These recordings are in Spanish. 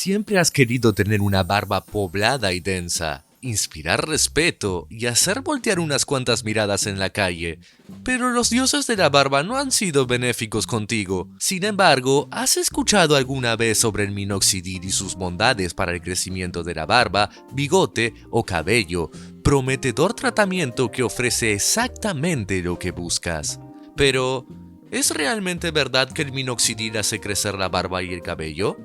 Siempre has querido tener una barba poblada y densa, inspirar respeto y hacer voltear unas cuantas miradas en la calle. Pero los dioses de la barba no han sido benéficos contigo. Sin embargo, ¿has escuchado alguna vez sobre el minoxidil y sus bondades para el crecimiento de la barba, bigote o cabello? Prometedor tratamiento que ofrece exactamente lo que buscas. Pero, ¿es realmente verdad que el minoxidil hace crecer la barba y el cabello?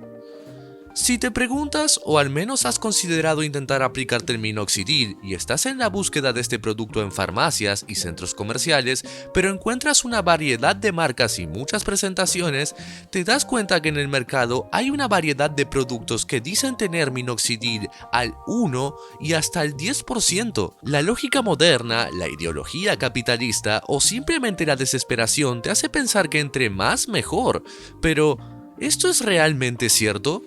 Si te preguntas o al menos has considerado intentar aplicarte el minoxidil y estás en la búsqueda de este producto en farmacias y centros comerciales, pero encuentras una variedad de marcas y muchas presentaciones, te das cuenta que en el mercado hay una variedad de productos que dicen tener minoxidil al 1 y hasta el 10%. La lógica moderna, la ideología capitalista o simplemente la desesperación te hace pensar que entre más mejor. Pero, ¿esto es realmente cierto?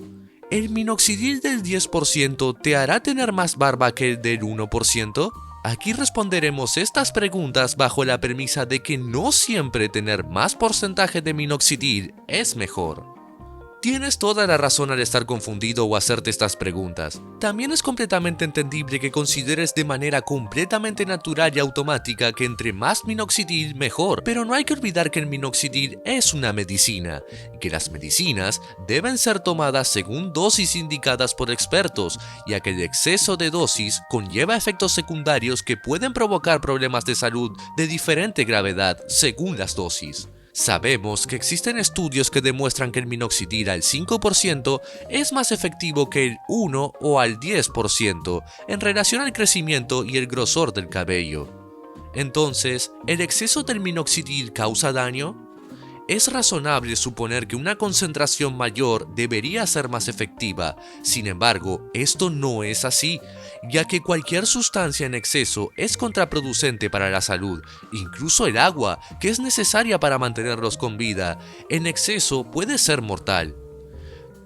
¿El minoxidil del 10% te hará tener más barba que el del 1%? Aquí responderemos estas preguntas bajo la premisa de que no siempre tener más porcentaje de minoxidil es mejor. Tienes toda la razón al estar confundido o hacerte estas preguntas. También es completamente entendible que consideres de manera completamente natural y automática que entre más minoxidil mejor, pero no hay que olvidar que el minoxidil es una medicina, y que las medicinas deben ser tomadas según dosis indicadas por expertos, ya que el exceso de dosis conlleva efectos secundarios que pueden provocar problemas de salud de diferente gravedad según las dosis. Sabemos que existen estudios que demuestran que el minoxidil al 5% es más efectivo que el 1 o al 10% en relación al crecimiento y el grosor del cabello. Entonces, ¿el exceso del minoxidil causa daño? Es razonable suponer que una concentración mayor debería ser más efectiva. Sin embargo, esto no es así, ya que cualquier sustancia en exceso es contraproducente para la salud. Incluso el agua, que es necesaria para mantenerlos con vida, en exceso puede ser mortal.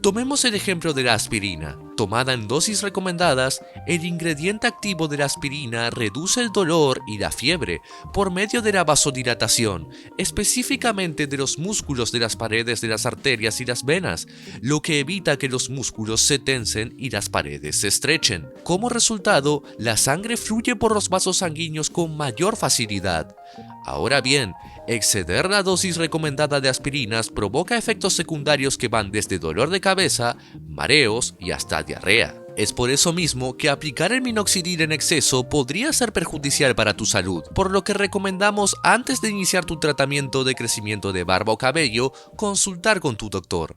Tomemos el ejemplo de la aspirina. Tomada en dosis recomendadas, el ingrediente activo de la aspirina reduce el dolor y la fiebre por medio de la vasodilatación, específicamente de los músculos de las paredes de las arterias y las venas, lo que evita que los músculos se tensen y las paredes se estrechen. Como resultado, la sangre fluye por los vasos sanguíneos con mayor facilidad. Ahora bien, exceder la dosis recomendada de aspirinas provoca efectos secundarios que van desde dolor de cabeza, mareos y hasta diarrea. Es por eso mismo que aplicar el minoxidil en exceso podría ser perjudicial para tu salud, por lo que recomendamos antes de iniciar tu tratamiento de crecimiento de barba o cabello, consultar con tu doctor.